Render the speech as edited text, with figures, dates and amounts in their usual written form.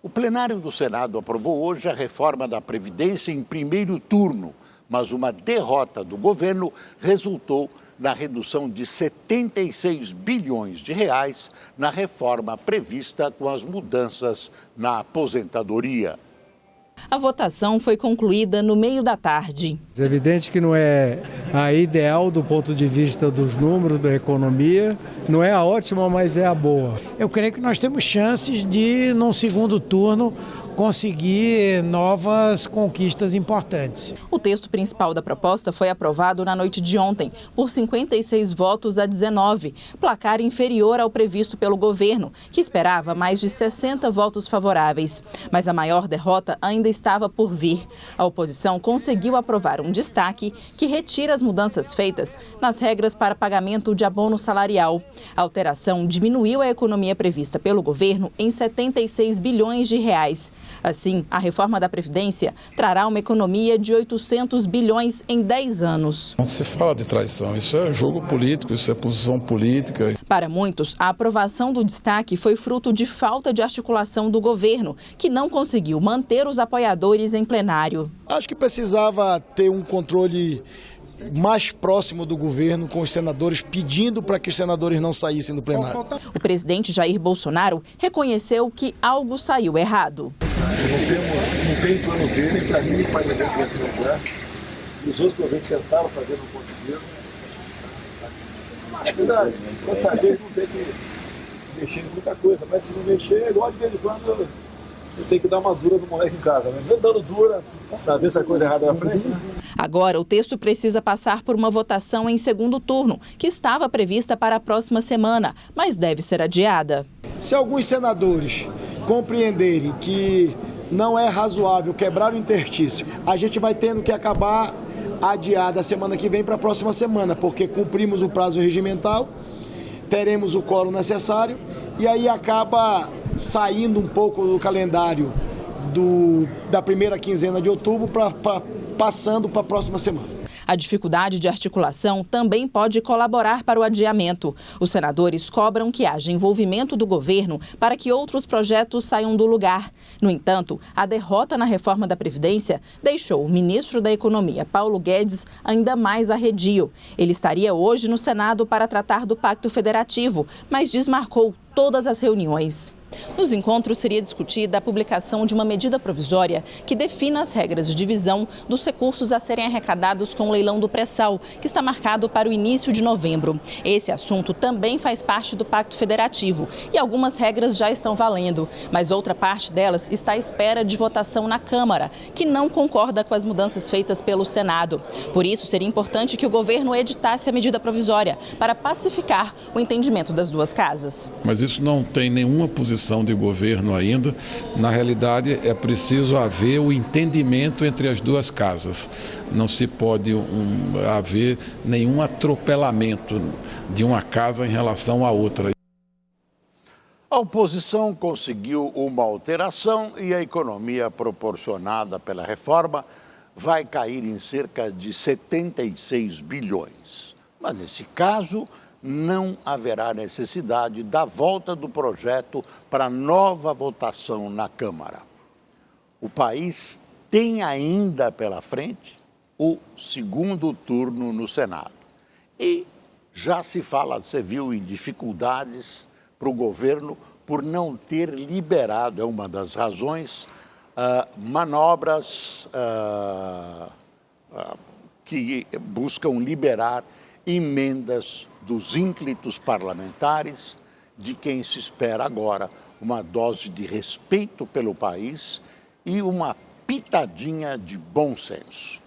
O plenário do Senado aprovou hoje a reforma da Previdência em primeiro turno, mas uma derrota do governo resultou na redução de 76 bilhões de reais na reforma prevista com as mudanças na aposentadoria. A votação foi concluída no meio da tarde. É evidente que não é a ideal do ponto de vista dos números da economia, não é a ótima, mas é a boa. Eu creio que nós temos chances de, num segundo turno, conseguir novas conquistas importantes. O texto principal da proposta foi aprovado na noite de ontem, por 56 votos a 19, placar inferior ao previsto pelo governo, que esperava mais de 60 votos favoráveis. Mas a maior derrota ainda estava por vir. A oposição conseguiu aprovar um destaque que retira as mudanças feitas nas regras para pagamento de abono salarial. A alteração diminuiu a economia prevista pelo governo em 76 bilhões de reais. Assim, a reforma da Previdência trará uma economia de 800 bilhões em 10 anos. Não se fala de traição, isso é jogo político, isso é posição política. Para muitos, a aprovação do destaque foi fruto de falta de articulação do governo, que não conseguiu manter os apoiadores em plenário. Acho que precisava ter um controle mais próximo do governo, com os senadores, pedindo para que os senadores não saíssem do plenário. O presidente Jair Bolsonaro reconheceu que algo saiu errado. Não tem plano B, nem para mim, nem para ninguém que esse lugar. Os outros governos tentaram fazer, não conseguiram. É verdade, gostaria de não ter que mexer em muita coisa, mas se não mexer, igual de vez em quando eu tenho que dar uma dura no moleque em casa, né? Dando dura, para ver se a coisa errada na frente, né? Agora, o texto precisa passar por uma votação em segundo turno, que estava prevista para a próxima semana, mas deve ser adiada. Se alguns senadores compreenderem que não é razoável quebrar o interstício, a gente vai tendo que acabar adiada a semana que vem para a próxima semana, porque cumprimos o prazo regimental, teremos o quórum necessário e aí acaba saindo um pouco do calendário da primeira quinzena de outubro, passando para a próxima semana. A dificuldade de articulação também pode colaborar para o adiamento. Os senadores cobram que haja envolvimento do governo para que outros projetos saiam do lugar. No entanto, a derrota na reforma da Previdência deixou o ministro da Economia, Paulo Guedes, ainda mais arredio. Ele estaria hoje no Senado para tratar do Pacto Federativo, mas desmarcou todas as reuniões. Nos encontros seria discutida a publicação de uma medida provisória que defina as regras de divisão dos recursos a serem arrecadados com o leilão do pré-sal, que está marcado para o início de novembro. Esse assunto também faz parte do Pacto Federativo e algumas regras já estão valendo, mas outra parte delas está à espera de votação na Câmara, que não concorda com as mudanças feitas pelo Senado. Por isso, seria importante que o governo editasse a medida provisória para pacificar o entendimento das duas casas. Mas isso não tem nenhuma posição de governo ainda. Na realidade, é preciso haver o entendimento entre as duas casas. Não se pode haver nenhum atropelamento de uma casa em relação à outra. A oposição conseguiu uma alteração e a economia proporcionada pela reforma vai cair em cerca de 76 bilhões. Mas, nesse caso, não haverá necessidade da volta do projeto para nova votação na Câmara. O país tem ainda pela frente o segundo turno no Senado. E já se fala, você viu, em dificuldades para o governo por não ter liberado, é uma das razões, manobras que buscam liberar emendas dos ínclitos parlamentares, de quem se espera agora uma dose de respeito pelo país e uma pitadinha de bom senso.